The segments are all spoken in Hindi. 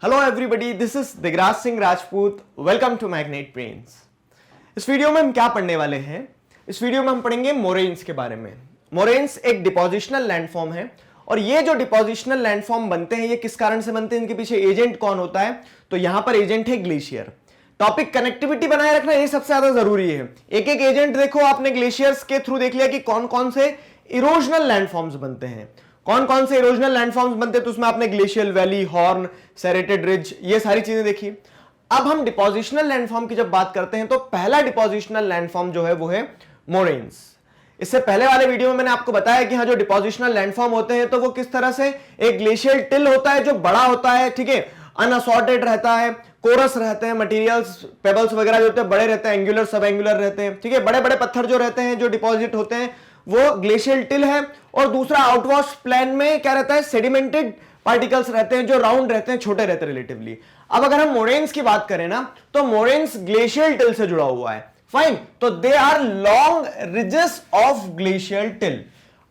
Hello everybody, this is Digraj Singh Rajput. Welcome to Magnet Brains. इस वीडियो में हम क्या पढ़ने वाले हैं? इस वीडियो में हम पढ़ेंगे मोरेन्स के बारे में। मोरेन्स एक डिपोजिशनल लैंडफॉर्म है और ये जो डिपोजिशनल लैंडफॉर्म बनते हैं ये किस कारण से बनते हैं, इनके पीछे एजेंट कौन होता है? तो यहां पर एजेंट है ग्लेशियर। टॉपिक कनेक्टिविटी बनाए रखना ये सबसे ज्यादा जरूरी है। एक एक एजेंट देखो, आपने ग्लेशियर्स के थ्रू देख लिया कि कौन कौन से इरोजनल लैंडफॉर्म्स बनते हैं, कौन कौन से इरोजनल लैंडफॉर्म्स बनते हैं। तो उसमें आपने glacial valley, horn, serrated ridge, ये सारी चीजें देखी। अब हम डिपोजिशनल लैंडफॉर्म की जब बात करते हैं तो पहला डिपोजिशनल लैंडफॉर्म जो है वो है मोरेन्स। इससे पहले वाले वीडियो में मैंने आपको बताया कि हाँ, जो डिपोजिशनल लैंडफॉर्म होते हैं तो वो किस तरह से, एक ग्लेशियल टिल होता है जो बड़ा होता है, ठीक है, अनअसॉर्टेड रहता है, कोरस रहते हैं, मटेरियल्स, पेबल्स वगैरह जो होते हैं बड़े रहते हैं, एंगुलर सब एंगुलर रहते हैं, ठीक है, बड़े बड़े पत्थर जो रहते हैं, जो डिपॉजिट होते हैं, वो ग्लेशियल टिल है। और दूसरा आउटवॉश प्लेन में क्या रहता है, सेडिमेंटेड पार्टिकल्स रहते हैं जो राउंड रहते हैं, छोटे रहते हैं रिलेटिवली। अब अगर हम मोरेन्स की बात करें ना, तो मोरेन्स ग्लेशियल टिल से जुड़ा हुआ है। फाइन, तो they are long ridges of glacial till.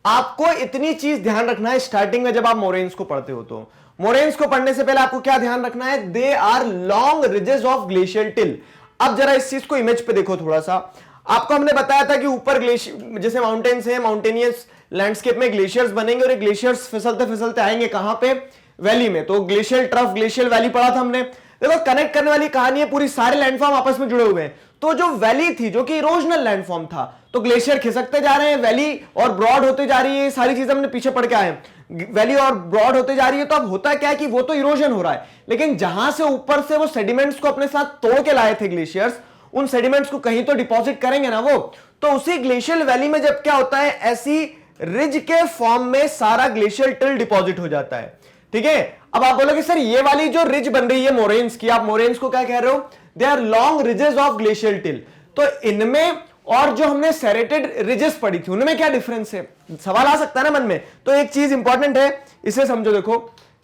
आपको इतनी चीज ध्यान रखना है स्टार्टिंग में जब आप मोरेन्स को पढ़ते हो। तो मोरेन्स को पढ़ने से पहले आपको क्या ध्यान रखना है, they are long ridges of glacial till. अब जरा इस चीज को इमेज पे देखो थोड़ा सा। आपको हमने बताया था कि ऊपर ग्लेशियर, जैसे माउंटेन्स है, माउंटेनियस लैंडस्केप में ग्लेशियर्स बनेंगे और ये ग्लेशियर्स फिसलते फिसलते आएंगे कहां पे, वैली में। तो ग्लेशियल ट्रफ, ग्लेशियल वैली पढ़ा था हमने। देखो कनेक्ट करने वाली कहानी है, पूरी सारे लैंडफॉर्म आपस में जुड़े हुए हैं। तो जो वैली थी जो कि इरोजनल लैंडफॉर्म था, तो ग्लेशियर खिसकते जा रहे हैं, वैली और ब्रॉड होते जा रही है, सारी चीजें हमने पीछे पढ़ के आए। वैली और ब्रॉड होते जा रही है, तो अब होता क्या है कि वो तो इरोजन हो रहा है, लेकिन जहां से ऊपर से वो सेडिमेंट्स को अपने साथ तोड़ के लाए थे ग्लेशियर्स, उन सेडिमेंट्स को कहीं तो डिपॉजिट करेंगे ना वो। तो उसी ग्लेशियल वैली में जब क्या होता है, ऐसी रिज के फॉर्म में सारा ग्लेशियल टिल डिपॉजिट हो जाता है, ठीक है। अब आप बोलोगे सर ये वाली जो रिज बन रही है मोरेन्स की, आप मोरेन्स को क्या कह रहे हो, they are long ridges of glacial till. तो इनमें और जो हमने सेरेटेड रिजेस पढ़ी थी उनमें क्या डिफरेंस है, सवाल आ सकता है ना मन में। तो एक चीज इंपॉर्टेंट है, इसे समझो। देखो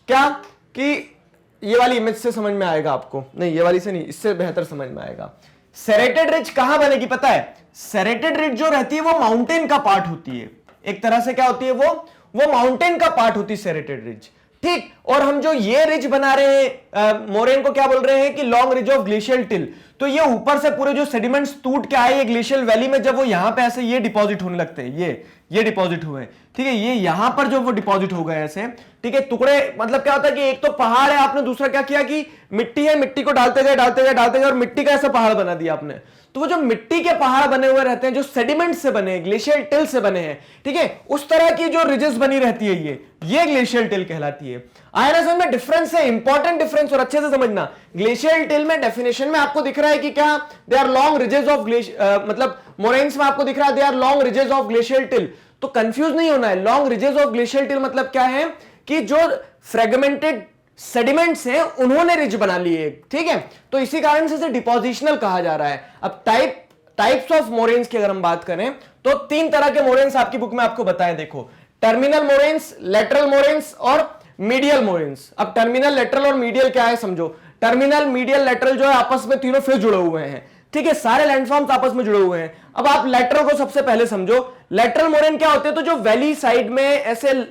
क्या कि ये वाली इमेज से समझ में आएगा आपको, नहीं ये वाली से नहीं, इससे बेहतर समझ में आएगा। सेरेटेड रिज कहां बनेगी पता है? सेरेटेड रिज जो रहती है वो माउंटेन का पार्ट होती है, एक तरह से क्या होती है वो माउंटेन का पार्ट होती है सेरेटेड रिज, ठीक। और हम जो ये रिज बना रहे हैं मोरेन को क्या बोल रहे हैं कि long ridge of glacial till. तो ये ऊपर से पूरे जो सेडिमेंट्स टूट के आए ये ग्लेशियल वैली में, जब वो यहां पे ऐसे ये डिपॉजिट होने लगते हैं, ये डिपॉजिट हुए, ठीक है, ये यहां पर जो वो डिपॉजिट हो गए ऐसे, ठीक है, टुकड़े। मतलब क्या होता है कि एक तो पहाड़ है, आपने दूसरा क्या किया कि मिट्टी है, मिट्टी को डालते गए डालते गए डालते गए और मिट्टी का ऐसा पहाड़ बना दिया आपने। तो वो जो मिट्टी के पहाड़ बने हुए रहते हैं जो सेडिमेंट से बने, ग्लेशियल टिल से बने हैं, ठीक है, उस तरह की जो रिजेस बनी रहती है ये ग्लेशियल टिल कहलाती है। आया ना समझ में? डिफरेंस है, इंपॉर्टेंट डिफरेंस, और अच्छे से समझना। ग्लेशियल टिल में डेफिनेशन में आपको दिख रहा है कि क्या, they are long ridges of मतलब मोरेन्स में आपको दिख रहा है they are long ridges of glacial till. तो कंफ्यूज नहीं होना है, long ridges of glacial till मतलब क्या है कि जो फ्रेगमेंटेड सेडिमेंट्स हैं उन्होंने रिज बना लिए, ठीक है। तो इसी कारण से इसे डिपोजिशनल कहा जा रहा है। अब टाइप्स ऑफ मोरेन्स की अगर हम बात करें तो तीन तरह के मोरेन्स आपकी बुक में आपको बताएं। देखो, टर्मिनल मोरेन्स, लेटरल मोरेन्स और मीडियल मोरेन्स। अब टर्मिनल, लेटरल और मीडियल क्या है समझो। टर्मिनल, मीडियल, लेटरल जो है आपस में तीनों फिर जुड़े हुए हैं, ठीक है, सारे लैंडफॉर्म्स आपस में जुड़े हुए हैं। अब आप लेटरल को सबसे पहले समझो। लेटरल मोरेन क्या होते हैं, तो जो वैली साइड में ऐसे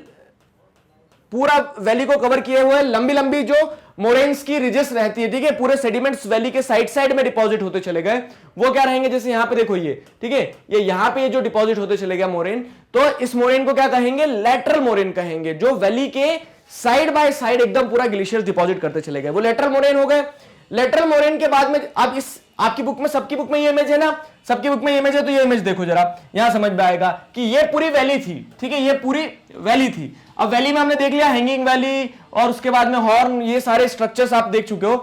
पूरा वैली को कवर किए हुए लंबी लंबी जो मोरेन्स की रिजेस रहती है, ठीक है, पूरे सेडिमेंट्स वैली के साइड में डिपॉजिट होते चले गए, वो क्या रहेंगे, जैसे यहां पे देखो ये, ठीक है, ये यहां पे जो डिपॉजिट होते चले गया मोरेन, तो इस मोरेन को क्या कहेंगे, लेटरल मोरेन कहेंगे, जो वैली के साइड बाय साइड एकदम पूरा ग्लेशियर्स डिपॉजिट करते चले गए, वो लेटरल मोरेन हो गए। लेटरल मोरेन के बाद में अब इस आपकी बुक में, सबकी बुक में ये इमेज है ना, सबकी बुक में ये इमेज है, तो ये इमेज देखो जरा, यहां समझ में आएगा कि ये पूरी वैली थी, ठीक है, ये पूरी वैली थी। अब वैली में हमने देख लिया हैंगिंग वैली और उसके बाद में हॉर्न, ये सारे स्ट्रक्चर्स आप देख चुके हो,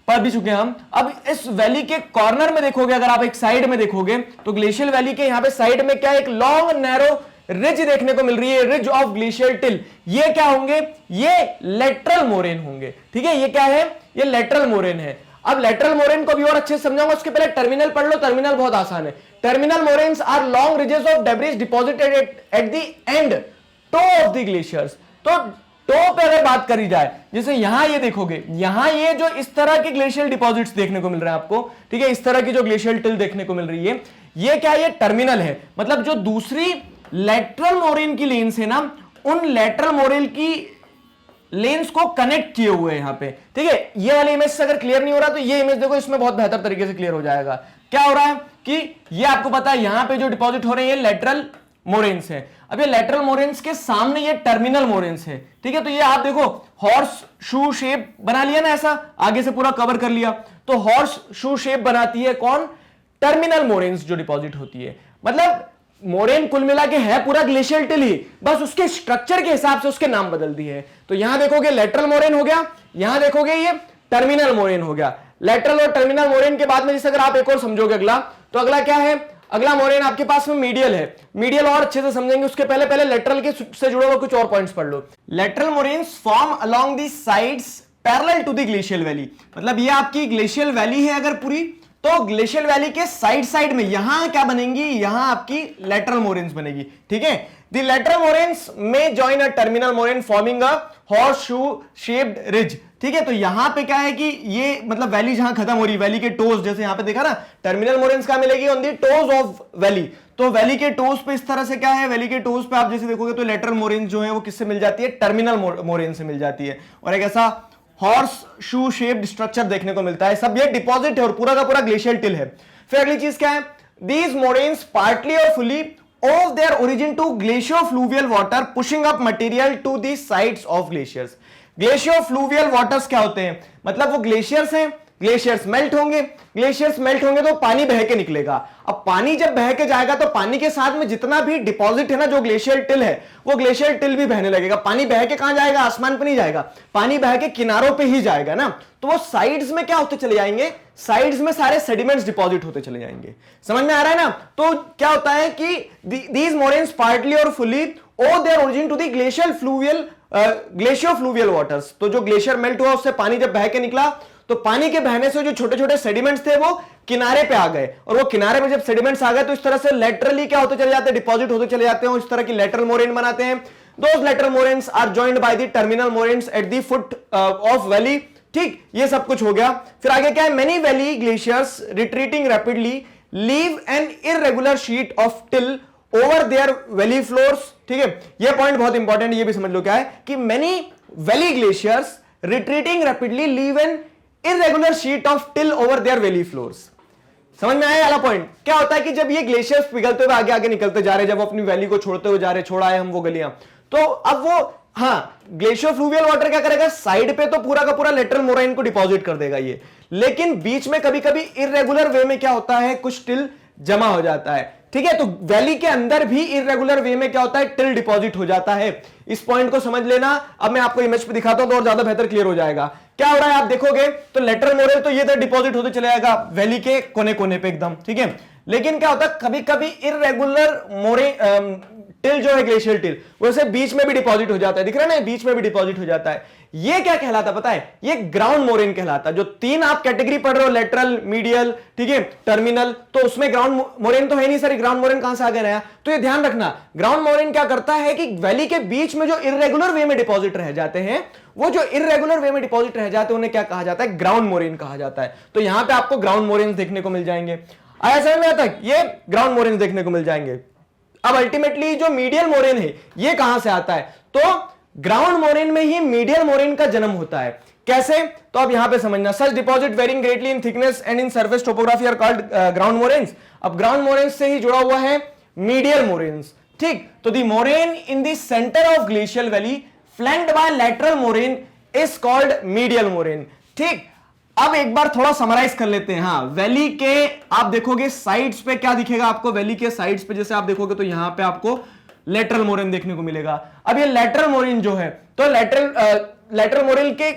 पढ़ भी चुके हैं हम। अब इस वैली के कॉर्नर में देखोगे, अगर आप एक साइड में देखोगे तो ग्लेशियल वैली के यहां पे साइड में क्या, एक लॉन्ग नैरो रिज देखने को मिल रही है, रिज ऑफ ग्लेशियल टिल। ये क्या होंगे, ये लेटरल मोरेन होंगे, ठीक है, ये क्या है, ये लेटरल मोरेन है। अब लेटरल मोरेन को भी और अच्छे से समझाऊंगा, उसके पहले टर्मिनल पढ़ लो, टर्मिनल बहुत आसान है। Terminal moraines are long ridges of debris deposited at the end toe of the glaciers. तो टो पे अगर बात करी जाए, जैसे यहां ये देखोगे, यहां ये जो इस तरह के ग्लेशियल डिपॉजिट्स देखने को मिल रहे हैं आपको, ठीक है, इस तरह की जो ग्लेशियल टिल देखने को मिल रही है, ये क्या, ये टर्मिनल है। मतलब जो दूसरी लेटरल मोरेन की लेन्स है ना, उन लेटरल मोरेन की लेंस को कनेक्ट किए हुए हैं यहां पे, ठीक है। ये वाली इमेज से अगर क्लियर नहीं हो रहा तो ये इमेज देखो, इसमें बहुत बेहतर तरीके से क्लियर हो जाएगा। क्या हो रहा है कि ये आपको पता है यहां पे जो डिपॉजिट हो रहे हैं ये लेटरल मोरेन्स है। अब ये लेटरल मोरेन्स के सामने ये टर्मिनल मोरेन्स है, ठीक है। तो ये आप देखो हॉर्स शू शेप बना लिया ना, ऐसा आगे से पूरा कवर कर लिया, तो हॉर्स शू शेप बनाती है कौन, टर्मिनल मोरेन्स जो डिपॉजिट होती है। मतलब मोरेन कुल मिला के है पूरा ग्लेशियल टिल ही, बस उसके स्ट्रक्चर के हिसाब से उसके नाम बदल दिए हैं। तो यहां देखोगे लेटरल मोरेन हो गया, यहां देखोगे ये टर्मिनल मोरेन हो गया। लेटरल और टर्मिनल मोरेन के बाद में जैसे अगर आप एक और समझोगे अगला, तो अगला क्या है, अगला मोरेन आपके पास में मीडियल है। मीडियल और अच्छे से समझेंगे, उसके पहले लेटरल के से जुड़े हुए कुछ और पॉइंट्स पढ़ लो। Lateral moraines form along the sides parallel to the glacial valley. मतलब ये आपकी ग्लेशियल वैली है अगर पूरी, तो ग्लेशियल वैली के साइड में यहां क्या बनेंगी, यहां आपकी लेटरल मोरेन्स बनेगी, ठीक है। The lateral moraines may join a terminal moraine forming a horseshoe shaped ridge, ठीक है। तो यहां पे क्या है कि ये मतलब वैली जहां खत्म हो रही, वैली के टोज, जैसे यहां पे देखा ना, टर्मिनल मोरेन्स क्या मिलेगी, on the toes of valley. तो वैली के टोज पे इस तरह से क्या है, वैली के टोज पे आप जैसे देखोगे तो लेटरल मोरेन्स जो है वो किससे मिल जाती है, टर्मिनल मोरेन से मिल जाती है, और एक ऐसा हॉर्स शू शेप्ड स्ट्रक्चर देखने को मिलता है। सब ये डिपॉजिट है और पूरा का पूरा ग्लेशियल टिल है। फिर अगली चीज क्या है, दीज मोरेन्स पार्टली और fully owe their origin to glaciofluvial water pushing up material to the sides of glaciers। Glaciofluvial waters क्या होते हैं, मतलब वो ग्लेशियर्स हैं, ग्लेशियर्स मेल्ट होंगे, ग्लेशियर्स मेल्ट होंगे तो पानी बह के निकलेगा। अब पानी जब बह के जाएगा तो पानी के साथ में जितना भी डिपॉजिट है ना, जो ग्लेशियल टिल है, वो ग्लेशियल टिल भी बहने लगेगा। पानी बह के कहां जाएगा, आसमान पे नहीं जाएगा, पानी बह के किनारों पे ही जाएगा ना। तो वो साइड्स में क्या होते चले जाएंगे, साइड्स में सारे सेडिमेंट्स डिपॉजिट होते चले जाएंगे। समझ में आ रहा है ना। तो क्या होता है कि दीज मोरेन्स पार्टली और fully owe their origin to the glaciofluvial waters. तो जो ग्लेशियर मेल्ट हुआ उससे पानी जब बह के निकला, तो पानी के बहने से जो छोटे छोटे सेडिमेंट्स थे वो किनारे पे आ गए, और वो किनारे पे जब सेडिमेंट्स आ गए तो इस तरह से लेटरली क्या होते चले जाते हैं, डिपॉजिट होते चले जाते हैं, और इस तरह की लेटरल मोरेन बनाते हैं। Those lateral moraines are joined by the terminal moraines at the foot of valley, ठीक। ये सब कुछ हो गया। फिर आगे क्या है, many valley glaciers retreating rapidly leave an irregular sheet of till over their valley floors, ठीक है। ये पॉइंट बहुत इंपॉर्टेंट, ये भी समझ लो क्या है कि many valley glaciers retreating rapidly leave an irregular sheet of till over their valley floors. समझ में आया वाला पॉइंट। क्या होता है कि जब ये ग्लेशियर्स पिघलते हुए आगे आगे निकलते जा रहे, जब वो अपनी वैली को छोड़ते हुए जा रहे, छोड़ा है हम वो गलियां, तो अब वो हाँ ग्लेशियोफ्लूवियल वाटर क्या करेगा, साइड पे तो पूरा का पूरा लेटरल मोराइन को डिपॉजिट कर देगा ये, लेकिन बीच में कभी कभी इररेगुलर वे में क्या होता है, कुछ टिल जमा हो जाता है, ठीक है। तो वैली के अंदर भी इररेगुलर वे में क्या होता है, टिल डिपॉजिट हो जाता है। इस पॉइंट को समझ लेना। अब मैं आपको इमेज पे दिखाता हूं तो और ज्यादा बेहतर क्लियर हो जाएगा। क्या हो रहा है आप देखोगे तो लेटरल मोरेन तो ये तो डिपॉजिट होते चले जाएगा वैली के कोने कोने पे एकदम, ठीक है। लेकिन क्या होता है कभी कभी इररेगुलर मोरेन टिल जो है ग्लेशियल टिल वैसे बीच में भी डिपॉजिट हो जाता है, दिख रहा है ना, बीच में भी डिपॉजिट हो जाता है। ये क्या कहलाता पता है, ये ग्राउंड मोरेन कहलाता है। जो तीन आप कैटेगरी पढ़ रहे हो, लेटरल, मीडियल, ठीक है, टर्मिनल, तो उसमें ग्राउंड मोरेन तो है नहीं सर, ग्राउंड मोरेन कहां से आ गया नया, तो ये ध्यान रखना। ग्राउंड मोरेन क्या करता है कि वैली के बीच में जो इररेगुलर वे में डिपॉजिट रह जाते हैं, वो जो इररेगुलर वे में डिपॉजिट रह जाते हैं उन्हें क्या कहा जाता है, ग्राउंड मोरेन कहा जाता है। तो यहां पे आपको ग्राउंड मोरेन देखने को मिल जाएंगे। आया समझ में आता है, ये ग्राउंड मोरेन देखने को मिल जाएंगे। अब अल्टीमेटली जो मीडियल मोरेन है ये कहां से आता है, तो ग्राउंड मोरेन में ही मीडियल मोरेन का जन्म होता है। कैसे, तो अब यहां पे समझना, such deposit varying greatly in thickness and in surface topography are called ground moraines. अब ग्राउंड मोरेन्स से ही जुड़ा हुआ है मीडियल मोरेन्स, ठीक। तो the moraine in the centre of glacial valley flanked by lateral moraine is called medial moraine, ठीक। अब एक बार थोड़ा समराइज कर लेते हैं। हाँ, वैली के आप देखोगे साइड्स पे क्या दिखेगा आपको, वैली के साइड्स पे जैसे आप देखोगे तो यहां पे आपको लेटरल मोरेन देखने को मिलेगा। अब ये लेटरल मोरेन जो है, तो लेटरल मोरेन के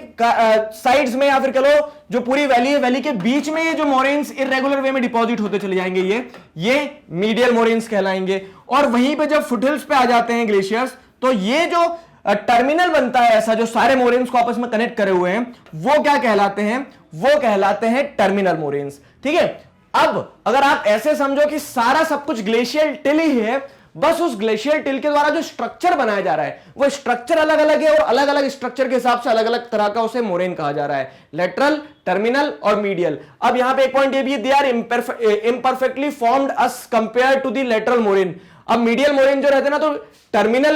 साइड्स में या फिर कह लो जो पूरी वैली है, वैली के बीच में ये जो मोरेन्स इररेगुलर वे में डिपॉजिट होते चले जाएंगे, ये मीडियल मोरेन्स कहलाएंगे। और वहीं पे जब फुटहिल्स पे आ जाते हैं ग्लेशियर्स, तो ये जो टर्मिनल बनता है ऐसा, जो सारे मोरेन्स को आपस में कनेक्ट करे हुए हैं, वो क्या कहलाते हैं, वो कहलाते हैं टर्मिनल मोरेन्स, ठीक है। अब अगर आप ऐसे समझो कि सारा सब कुछ ग्लेशियल टिल ही है, बस उस ग्लेशियल टिल के द्वारा जो स्ट्रक्चर बनाया जा रहा है वो स्ट्रक्चर अलग अलग है, और अलग अलग स्ट्रक्चर के हिसाब से अलग अलग तरह का उसे मोरेन कहा जा रहा है, लेटरल, टर्मिनल और मीडियल। अब यहां पे एक पॉइंट ये भी, they are imperfectly formed as compare to the lateral moraine. अब मीडियल मोरेन जो रहते हैं ना, तो टर्मिनल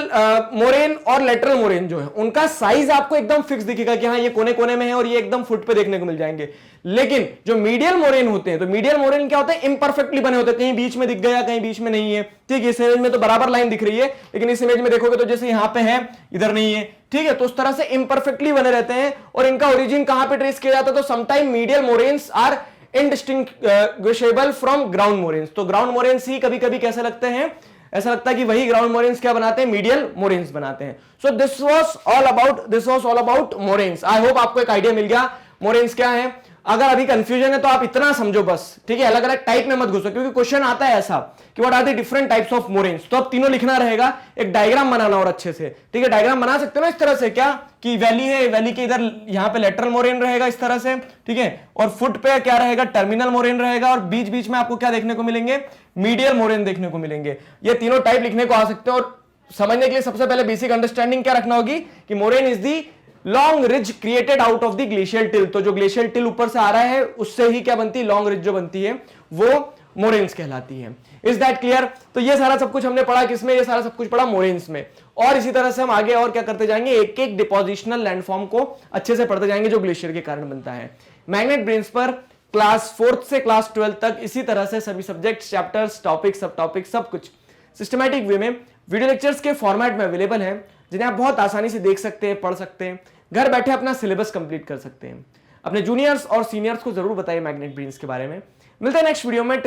मोरेन और लेटरल मोरेन जो है उनका साइज आपको एकदम फिक्स दिखेगा कि हाँ ये कोने कोने में है और ये एकदम फुट पे देखने को मिल जाएंगे। लेकिन जो मीडियल मोरेन होते हैं, तो मीडियल मोरेन क्या होता है, इम्परफेक्टली बने होते हैं, कहीं बीच में दिख गया कहीं बीच में नहीं है। ठीक है, इस इमेज में तो बराबर लाइन दिख रही है, लेकिन इस इमेज में देखोगे तो जैसे यहाँ पे है इधर नहीं है। ठीक है, तो उस तरह से इम्परफेक्टली बने रहते हैं। और इनका ओरिजिन कहां पे ट्रेस किया जाता है, तो sometime medial moraines are indistinguishable from ground moraines. तो ग्राउंड मोरेन्स ही कभी कभी कैसे लगते हैं, ऐसा लगता है कि वही ग्राउंड मोरेन्स क्या बनाते हैं, मीडियल मोरेन्स बनाते हैं। So this was all about moraines. I hope आपको एक आइडिया मिल गया मोरेन्स क्या है। अगर अभी कंफ्यूजन है तो आप इतना समझो बस, ठीक है, अलग अलग टाइप में मत घुसो, क्योंकि क्वेश्चन आता है ऐसा कि what are the different types of moraines. तो अब तीनों लिखना रहेगा, एक डायग्राम बनाना और अच्छे से। ठीक है, डायग्राम बना सकते हो ना इस तरह से, क्या कि वैली है, वैली के इधर यहाँ पे लेटरल मोरेन रहेगा इस तरह से। ठीक है, और फुट पे क्या रहेगा, टर्मिनल मोरेन रहेगा, और बीच बीच में आपको क्या देखने को मिलेंगे, मीडियल मोरेन देखने को मिलेंगे। ये तीनों टाइप लिखने को आ सकते हो। और समझने के लिए सबसे पहले बेसिक अंडरस्टैंडिंग क्या रखना होगी कि moraine is the long ridge created out of the glacial till. तो जो ग्लेशियल टिल ऊपर से आ रहा है उससे ही क्या बनती है, लॉन्ग रिज जो बनती है वो मोरेन्स कहलाती है। Is that clear? तो ये सारा सब कुछ हमने पढ़ा किसमें, ये सारा सब कुछ पढ़ा मोरेन्स में। और इसी तरह से हम आगे और क्या करते जाएंगे, एक एक डिपोजिशनल लैंडफॉर्म को अच्छे से पढ़ते जाएंगे जो ग्लेशियर के कारण बनता है। मैग्नेट ब्रेन्स पर क्लास 4th से क्लास 12 तक इसी तरह से सभी सब्जेक्ट्स, चैप्टर्स, टॉपिक, सब टॉपिक, सब कुछ सिस्टमैटिक वे में वीडियो लेक्चर्स के फॉर्मेट में अवेलेबल है, जिन्हें आप बहुत आसानी से देख सकते हैं, पढ़ सकते हैं, घर बैठे अपना सिलेबस कंप्लीट कर सकते हैं। अपने जूनियर्स और सीनियर्स को जरूर बताइए मैग्नेट ब्रेन्स के बारे में। मिलते हैं नेक्स्ट वीडियो में।